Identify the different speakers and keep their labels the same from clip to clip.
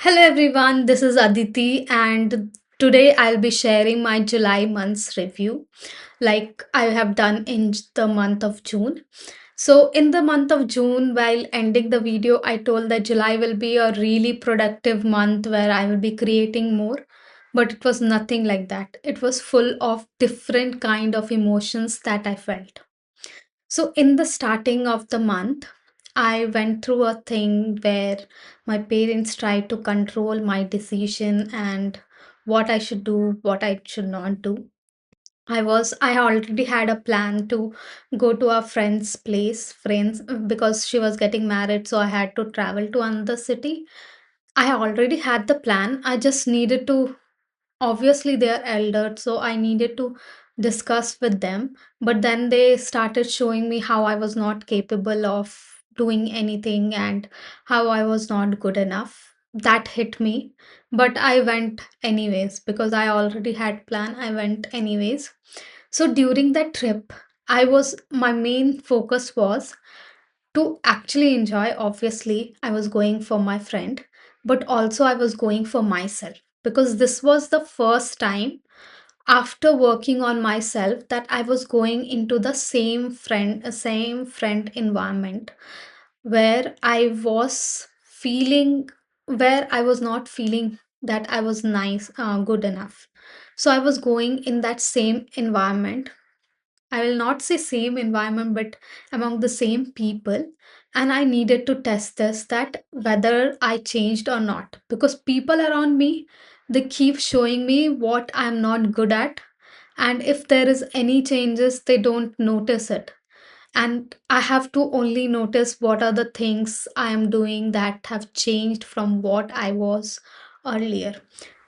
Speaker 1: Hello everyone, this is Aditi, and today I'll be sharing my July month's review like I have done in the month of June. So, in the month of June, while ending the video, I told that July will be a really productive month where I will be creating more, but it was nothing like that. It was full of different kind of emotions that I felt. So, in the starting of the month, I went through a thing where my parents tried to control my decision and what I should do, what I should not do. I already had a plan to go to a friends, because she was getting married, so I had to travel to another city. I already had the plan. I just needed to obviously they are elder, so I needed to discuss with them, but then they started showing me how I was not capable of doing anything and how I was not good enough. That hit me, but I went anyways because I already had plan. I went anyways. So during that trip, I was my main focus was to actually enjoy. Obviously I was going for my friend, but also I was going for myself because this was the first time after working on myself that I was going into the same friend environment where I was not feeling that I was good enough. So I was going in that same environment. I will not say same environment, but among the same people. And I needed to test this that whether I changed or not. Because people around me, they keep showing me what I'm not good at. And if there is any changes, they don't notice it. And I have to only notice what are the things I am doing that have changed from what I was earlier.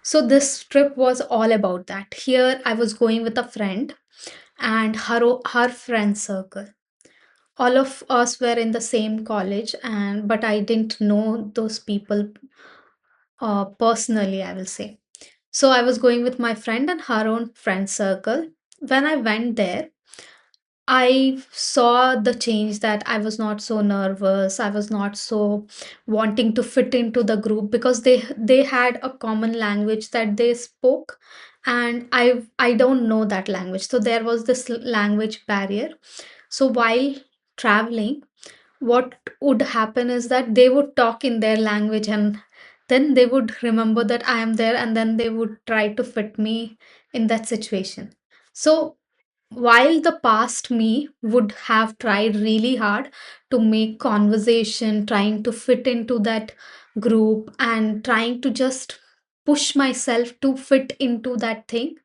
Speaker 1: So this trip was all about that. Here I was going with a friend and her friend circle. All of us were in the same college, and but I didn't know those people personally, I will say. So I was going with my friend and her own friend circle. When I went there, I saw the change that I was not so nervous. I was not so wanting to fit into the group because they had a common language that they spoke, and I don't know that language. So there was this language barrier. So while traveling, what would happen is that they would talk in their language, and then they would remember that I am there, and then they would try to fit me in that situation. So while the past me would have tried really hard to make conversation, trying to fit into that group and trying to just push myself to fit into that thing,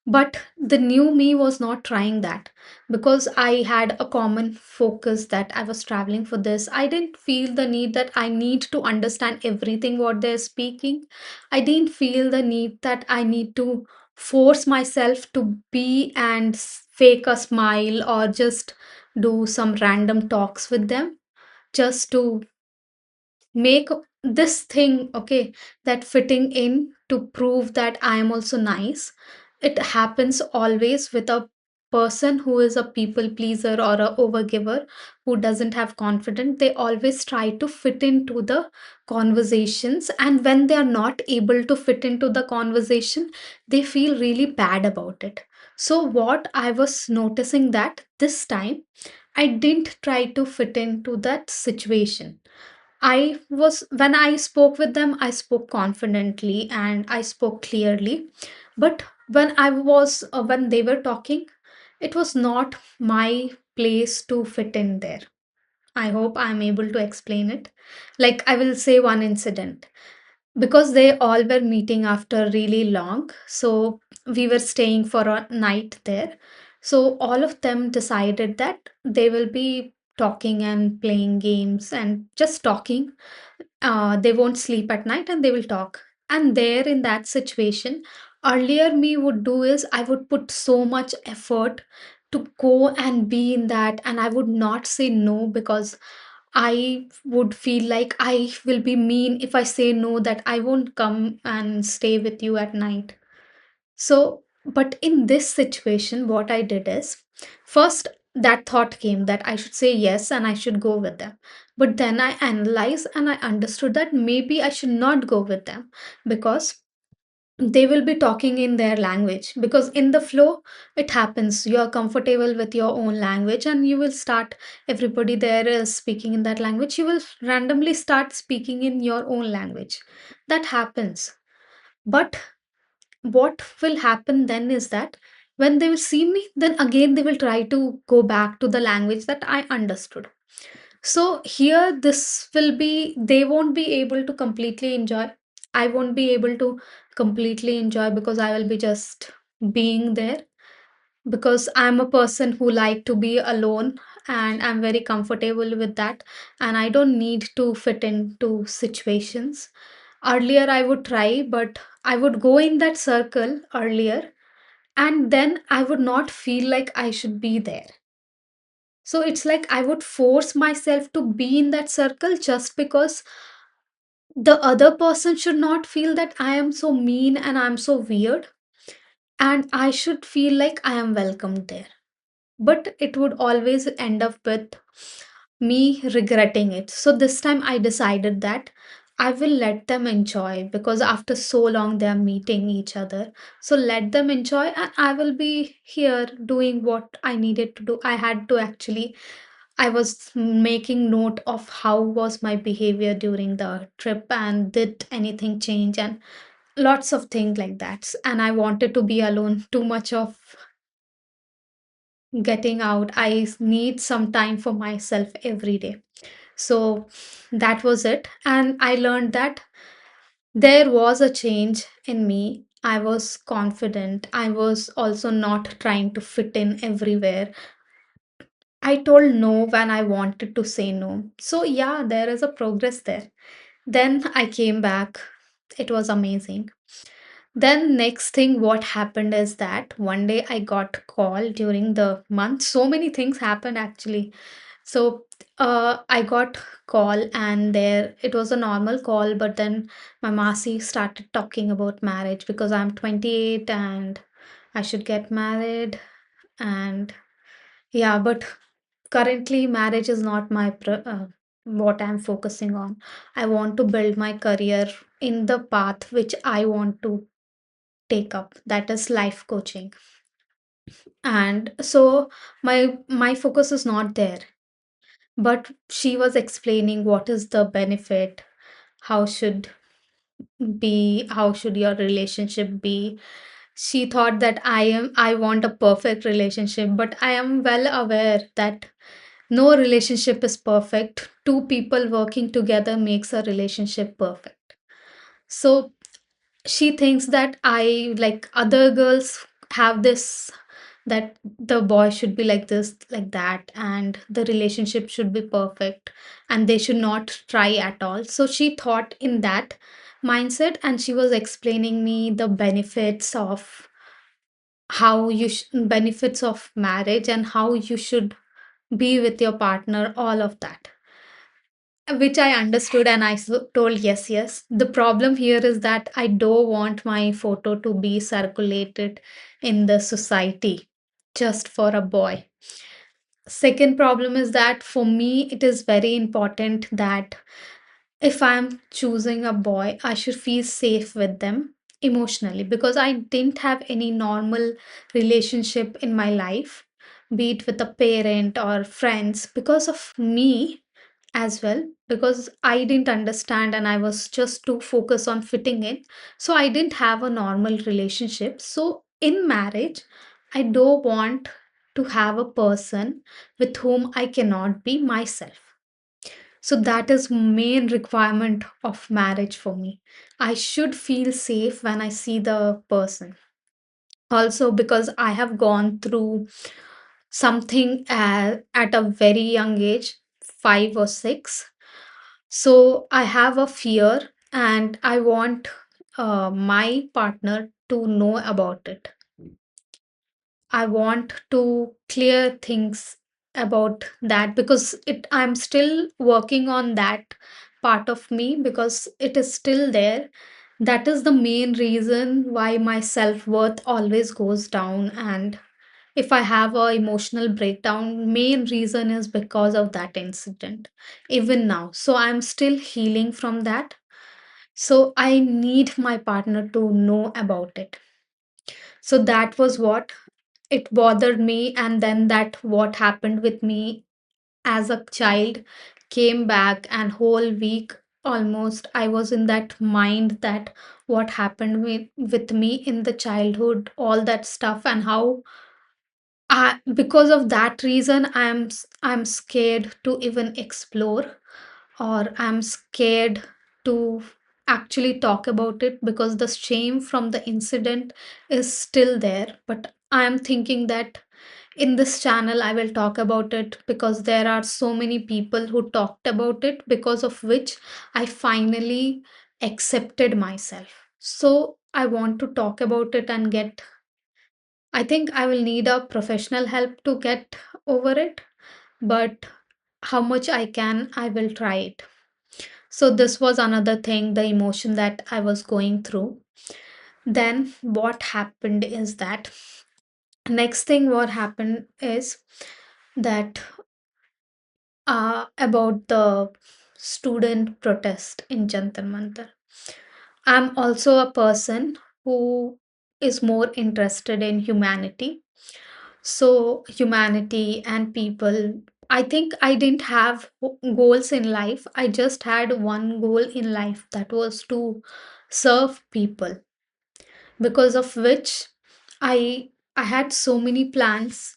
Speaker 1: but the new me was not trying that because I had a common focus that I was traveling for this. I didn't feel the need that I need to understand everything what they're speaking. I didn't feel the need that I need to force myself to be and fake a smile or just do some random talks with them just to make this thing okay, that fitting in to prove that I am also nice. It happens always with a person who is a people pleaser or a overgiver who doesn't have confidence. They always try to fit into the conversations, and when they are not able to fit into the conversation, they feel really bad about it. So what I was noticing that this time I didn't try to fit into that situation. When I spoke with them, I spoke confidently and I spoke clearly. But when they were talking, it was not my place to fit in there. I hope I'm able to explain it. Like, I will say one incident because they all were meeting after really long. So we were staying for a night there. So all of them decided that they will be talking and playing games and just talking. They won't sleep at night and they will talk. And there in that situation, earlier me would do is I would put so much effort to go and be in that, and I would not say no because I would feel like I will be mean if I say no, that I won't come and stay with you at night. So, but in this situation, what I did is first that thought came that I should say yes and I should go with them. But then I analyzed and I understood that maybe I should not go with them, because they will be talking in their language. Because in the flow, it happens, you are comfortable with your own language and you will start, everybody there is speaking in that language, you will randomly start speaking in your own language. That happens. But what will happen then is that when they will see me, then again they will try to go back to the language that I understood. So here this will be, they won't be able to completely enjoy. I won't be able to completely enjoy because I will be just being there, because I'm a person who like to be alone and I'm very comfortable with that, and I don't need to fit into situations. Earlier I would try, but I would go in that circle earlier, and then I would not feel like I should be there. So it's like I would force myself to be in that circle just because the other person should not feel that I am so mean and I'm so weird, and I should feel like I am welcomed there. But it would always end up with me regretting it. So this time I decided that I will let them enjoy, because after so long they are meeting each other. So let them enjoy and I will be here doing what I needed to do. I had to actually, I was making note of how was my behavior during the trip and did anything change, and lots of things like that. And I wanted to be alone, too much of getting out. I need some time for myself every day. So that was it. And I learned that there was a change in me. I was confident. I was also not trying to fit in everywhere. I told no when I wanted to say no. So, yeah, there is a progress there. Then I came back. It was amazing. Then next thing what happened is that one day I got call during the month. So many things happened actually. So I got call, and there it was a normal call, but then my Masi started talking about marriage because I'm 28 and I should get married. And yeah, but currently marriage is not what I'm focusing on. I want to build my career in the path which I want to take up, that is life coaching. And so my focus is not there, but she was explaining what is the benefit, how should how should your relationship be. She thought that I want a perfect relationship, but I am well aware that no relationship is perfect. Two people working together makes a relationship perfect. So she thinks that I, like other girls have this, that the boy should be like this, like that, and the relationship should be perfect and they should not try at all. So she thought in that mindset, and she was explaining me the benefits of benefits of marriage and how you should be with your partner, all of that, which I understood, and told yes, yes. The problem here is that I don't want my photo to be circulated in the society just for a boy. Second problem is that for me, it is very important that if I'm choosing a boy, I should feel safe with them emotionally, because I didn't have any normal relationship in my life, be it with a parent or friends, because of me as well, because I didn't understand and I was just too focused on fitting in. So I didn't have a normal relationship. So in marriage, I don't want to have a person with whom I cannot be myself. So that is main requirement of marriage for me. I should feel safe when I see the person. Also because I have gone through something at a very young age, 5 or 6. So I have a fear and I want my partner to know about it. I want to clear things about that, because I'm still working on that part of me, because it is still there. That is the main reason why my self-worth always goes down, and if I have a emotional breakdown, main reason is because of that incident, even now. So I'm still healing from that. So I need my partner to know about it. So that was what it bothered me. And then that what happened with me as a child came back, and whole week almost I was in that mind that what happened with me in the childhood, all that stuff, and how because of that reason I'm scared to even explore, or I'm scared to actually talk about it because the shame from the incident is still there. But I'm thinking that in this channel I will talk about it because there are so many people who talked about it, because of which I finally accepted myself. So I want to talk about it and get, I think I will need a professional help to get over it, but how much I can, I will try it. So this was another thing, the emotion that I was going through. Then what happened is that next thing what happened is that about the student protest in Jantar Mantar. I'm also a person who is more interested in humanity. So, humanity and people. I think I didn't have goals in life. I just had one goal in life, that was to serve people, because of which I I had so many plans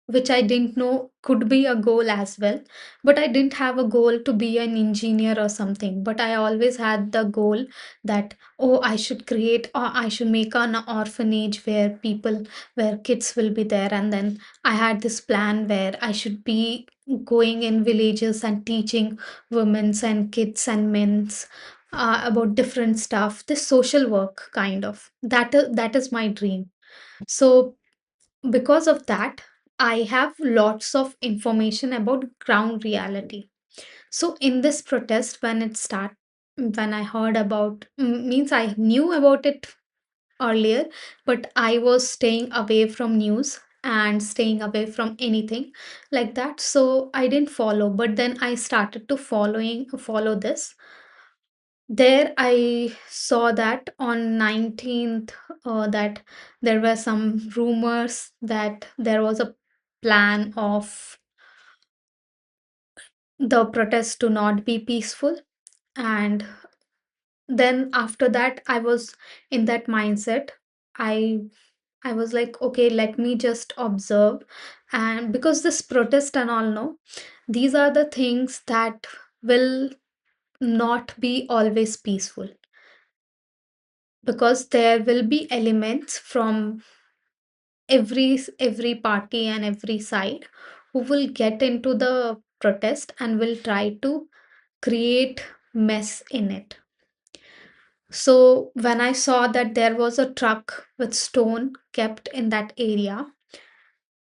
Speaker 1: which I didn't know could be a goal as well. But I didn't have a goal to be an engineer or something. But I always had the goal that, oh, I should create, or I should make an orphanage where people, where kids will be there. And then I had this plan where I should be going in villages and teaching women's and kids and men's about different stuff, this social work kind of. That is my dream. So because of that, I have lots of information about ground reality. So in this protest, when I heard about, means I knew about it earlier, but I was staying away from news and staying away from anything like that. So I didn't follow, but then I started to follow this. There I saw that on 19th, that there were some rumors that there was a plan of the protest to not be peaceful. And then after that I was in that mindset. I i was like, okay, let me just observe. And because this protest and all, no, these are the things that will not be always peaceful, because there will be elements from every party and every side who will get into the protest and will try to create mess in it. So when I saw that there was a truck with stone kept in that area,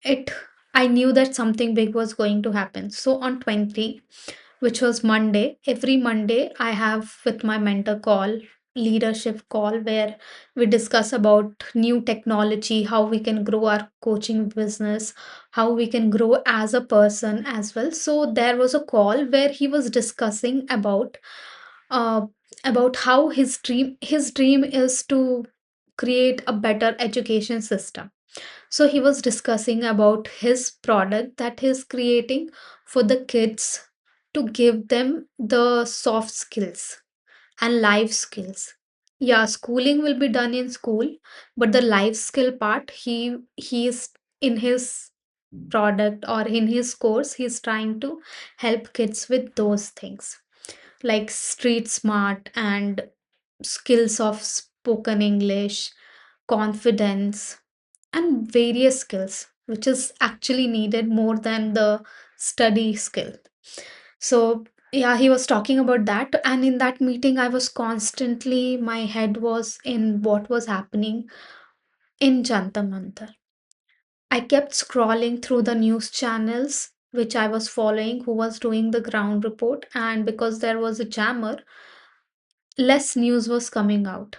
Speaker 1: it I knew that something big was going to happen. So on 20, which was Monday, every Monday I have with my mentor call, leadership call, where we discuss about new technology, how we can grow our coaching business, how we can grow as a person as well. So there was a call where he was discussing uh, about how his dream is to create a better education system. So he was discussing about his product that he's creating for the kids, to give them the soft skills and life skills. Yeah, schooling will be done in school, but the life skill part, he is in his product or in his course, he's trying to help kids with those things, like street smart and skills of spoken English, confidence, and various skills, which is actually needed more than the study skill. So, yeah, he was talking about that. And in that meeting, I was constantly, my head was in what was happening in Jantar Mantar. I kept scrolling through the news channels which I was following, who was doing the ground report. And because there was a jammer, less news was coming out.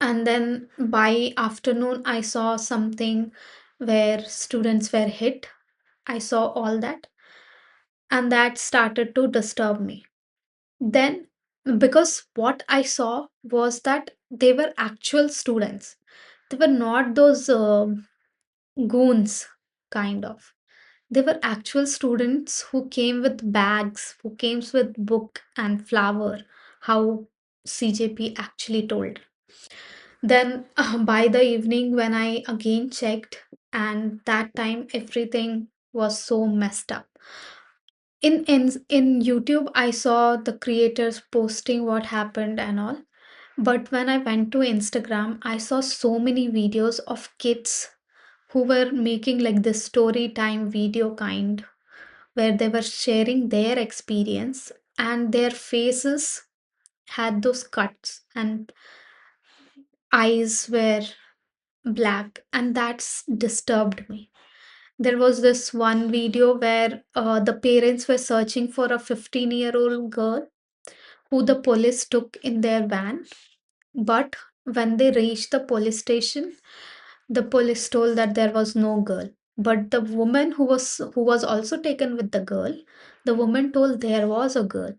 Speaker 1: And then by afternoon, I saw something where students were hit. I saw all that, and that started to disturb me. Then, because what I saw was that they were actual students, they were not those goons, kind of. They were actual students who came with bags, who came with book and flower, how CJP actually told. Then by the evening, when I again checked, and that time everything was so messed up. In YouTube, I saw the creators posting what happened and all. But when I went to Instagram, I saw so many videos of kids who were making like this story time video kind, where they were sharing their experience, and their faces had those cuts and eyes were black, and that's disturbed me. There was this one video where the parents were searching for a 15-year-old girl who the police took in their van. But when they reached the police station, the police told that there was no girl. But the woman who was also taken with the girl, the woman told there was a girl.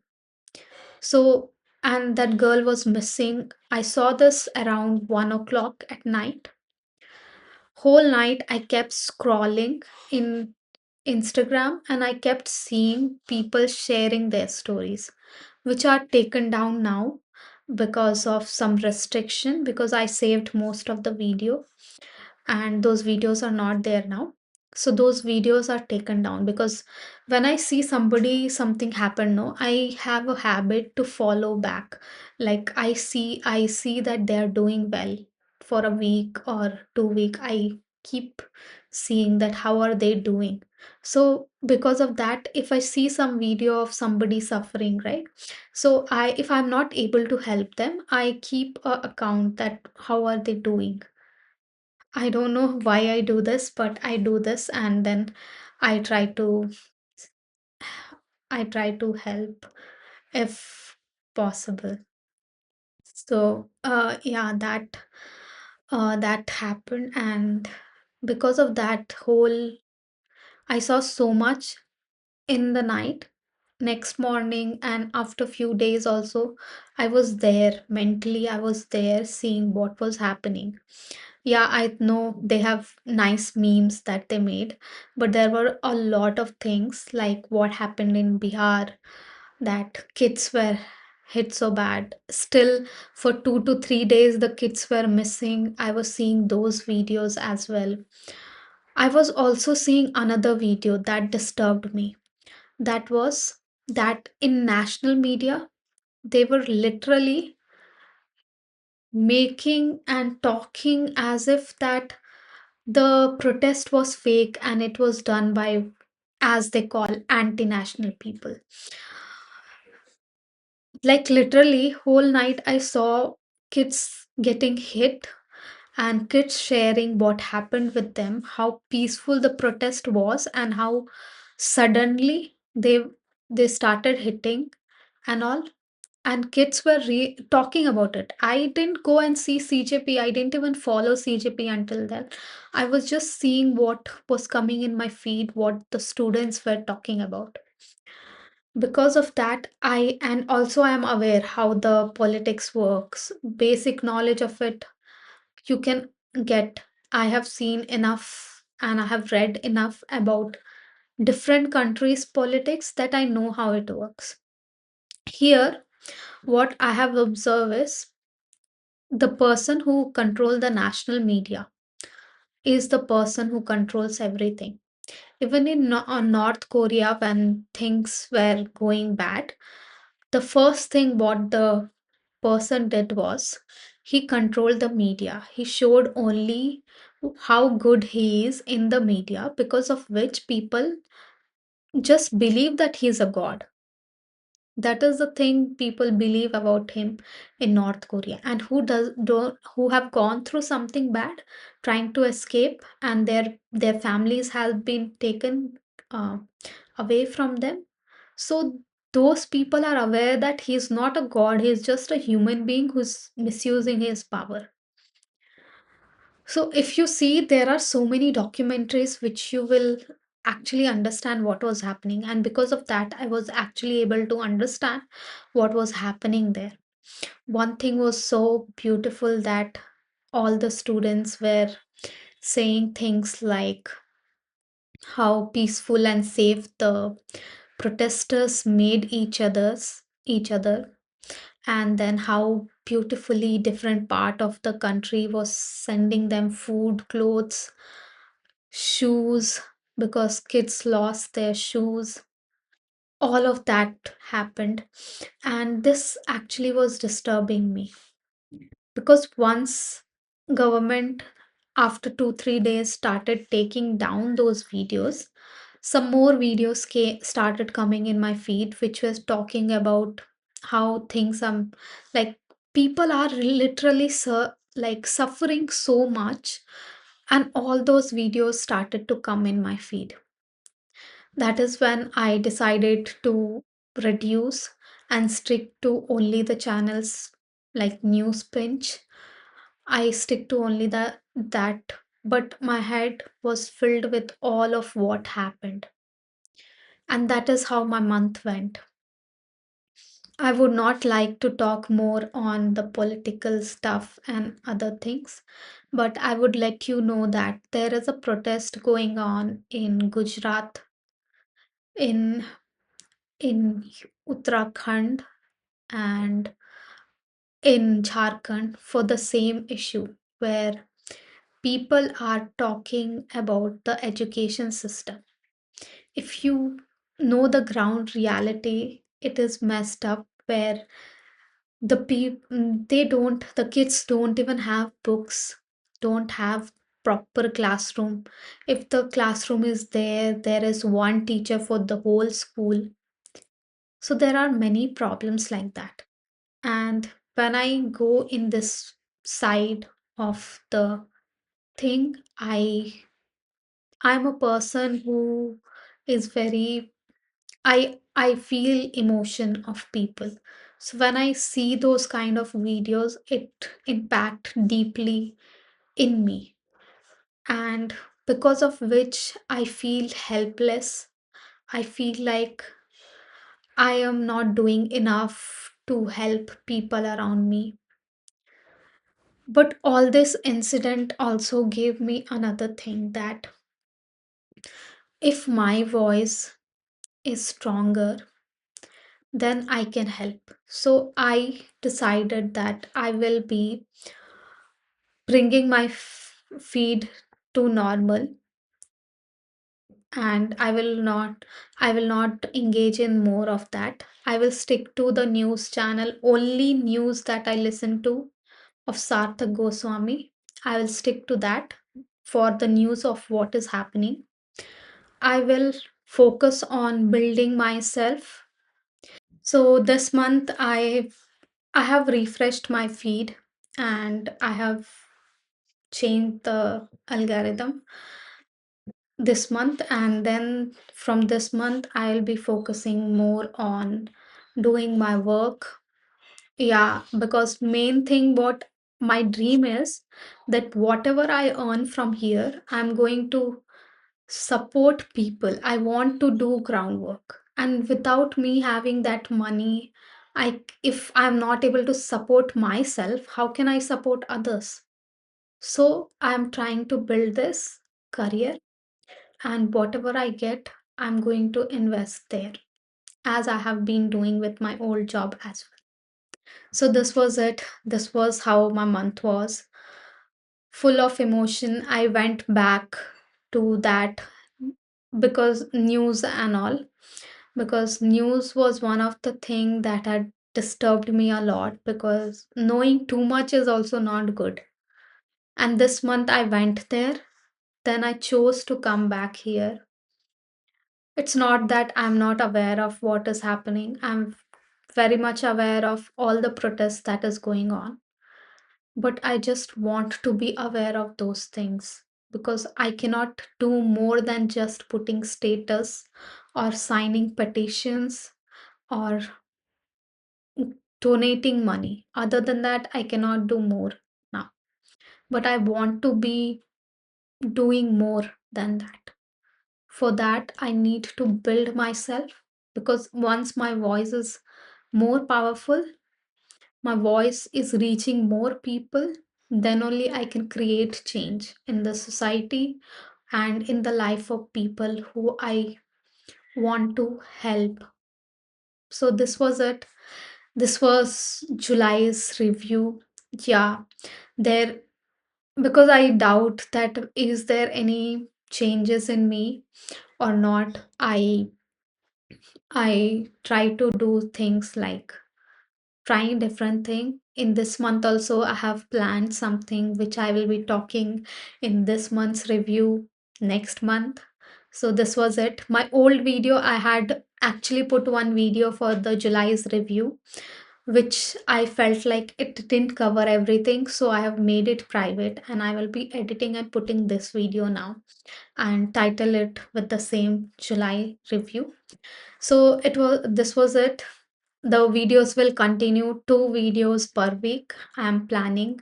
Speaker 1: So, and that girl was missing. I saw this around 1 o'clock at night. Whole night I kept scrolling in Instagram, and I kept seeing people sharing their stories, which are taken down now because of some restriction, because I saved most of the video and those videos are not there now. So those videos are taken down because when I see somebody something happen, no, I have a habit to follow back. Like I see that they are doing well for a week or 2 week. I keep seeing that how are they doing. So because of that, if I see some video of somebody suffering, right, so I if I'm not able to help them, I keep a account that how are they doing. I don't know why I do this, but I do this, and then I try to I try to help if possible. So yeah, that happened, and because of that whole I saw so much in the night. Next morning and after few days also, I was there mentally, I was there seeing what was happening. Yeah, I know they have nice memes that they made, but there were a lot of things like what happened in Bihar, that kids were hit so bad. Still, for 2 to 3 days, the kids were missing. I was seeing those videos as well. I was also seeing another video that disturbed me. That was that in national media, they were literally making and talking as if that the protest was fake and it was done by, as they call, anti-national people. Like literally, whole night I saw kids getting hit and kids sharing what happened with them, how peaceful the protest was, and how suddenly they started hitting and all. And kids were talking about it. I didn't go and see CJP. I didn't even follow CJP until then. I was just seeing what was coming in my feed, what the students were talking about. Because of that, I and also I am aware how the politics works. Basic knowledge of it you can get. I have seen enough and I have read enough about different countries' politics that I know how it works. Here, what I have observed is the person who control the national media is the person who controls everything. Even in North Korea, when things were going bad, the first thing what the person did was he controlled the media. He showed only how good he is in the media, because of which people just believe that he's a god. That is the thing people believe about him in North Korea. And who does don't who have gone through something bad, trying to escape, and their families have been taken uh, away from them. So those people are aware that he's not a god, he's just a human being who's misusing his power. So if you see, there are so many documentaries which you will actually understand what was happening, and because of that I was actually able to understand what was happening there. One thing was so beautiful that all the students were saying things like how peaceful and safe the protesters made each other, and then how beautifully different part of the country was sending them food, clothes, shoes, because kids lost their shoes. All of that happened, and this actually was disturbing me, because once government, after 2 3 days, started taking down those videos, some more videos started coming in my feed which was talking about how things like people are literally like suffering so much, and all those videos started to come in my feed. That is when I decided to reduce and stick to only the channels like News Pinch. I stick to only that, but my head was filled with all of what happened. And that is how my month went. I would not like to talk more on the political stuff and other things, but I would let you know that there is a protest going on in Gujarat, in in Uttarakhand, and in Jharkhand for the same issue, where people are talking about the education system. If you know the ground reality, it is messed up, where the kids don't even have books, don't have proper classroom. If the classroom is there, there is one teacher for the whole school. So there are many problems like that. And when I go in this side of the thing, I'm a person who is very, I feel emotion of people. So when I see those kind of videos, it impact deeply in me, and because of which I feel helpless. I feel like I am not doing enough to help people around me. But all this incident also gave me another thing, that if my voice is stronger, then I can help. So I decided that I will be bringing my feed to normal, and I will not engage in more of that. I will stick to the news channel, only news that I listen to of Sarthak Goswami. I will stick to that for the news of what is happening. I will focus on building myself. So this month I have refreshed my feed, and I have changed the algorithm this month, and then from this month I'll be focusing more on doing my work. Yeah, because main thing what my dream is, that whatever I earn from here, I'm going to support people. I want to do groundwork. And without me having that money, if I'm not able to support myself, how can I support others? So I'm trying to build this career, and whatever I get, I'm going to invest there, as I have been doing with my old job as well. So this was it. This was how my month was. Full of emotion. I went back to that, because news and all, because news was one of the thing that had disturbed me a lot, because knowing too much is also not good. And this month I went there, then I chose to come back here. It's not that I'm not aware of what is happening. I'm very much aware of all the protests that is going on. But I just want to be aware of those things, because I cannot do more than just putting status or signing petitions or donating money. Other than that, I cannot do more now. but I want to be doing more than that. For that, I need to build myself, because once my voice is more powerful, my voice is reaching more people, then only I can create change in the society and in the life of people who I want to help. So this was it. This was July's review. Yeah, there, because I doubt that is there any changes in me or not. I try to do things like trying different thing. In this month also I have planned something which I will be talking in this month's review next month. So this was it. My old video, I had actually put one video for the July's review, which I felt like it didn't cover everything. So I have made it private and I will be editing and putting this video now and title it with the same July review. So this was it. The videos will continue, two videos per week I am planning.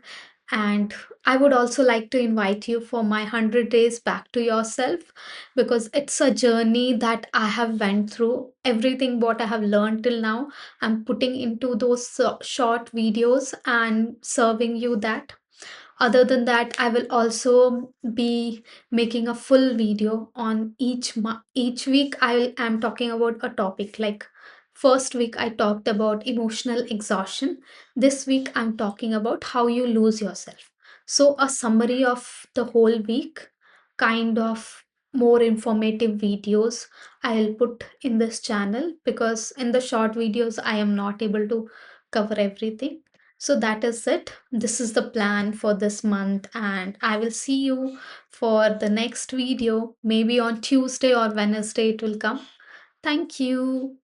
Speaker 1: And I would also like to invite you for my 100 days back to yourself, because it's a journey that I have went through. Everything what I have learned till now, I'm putting into those short videos and serving you that. Other than that, I will also be making a full video on each week. Am talking about a topic. Like first week I talked about emotional exhaustion. This week I'm talking about how you lose yourself. So a summary of the whole week, kind of more informative videos I'll put in this channel, because in the short videos I am not able to cover everything. So that is it. This is the plan for this month, and I will see you for the next video. Maybe on Tuesday or Wednesday it will come. Thank you.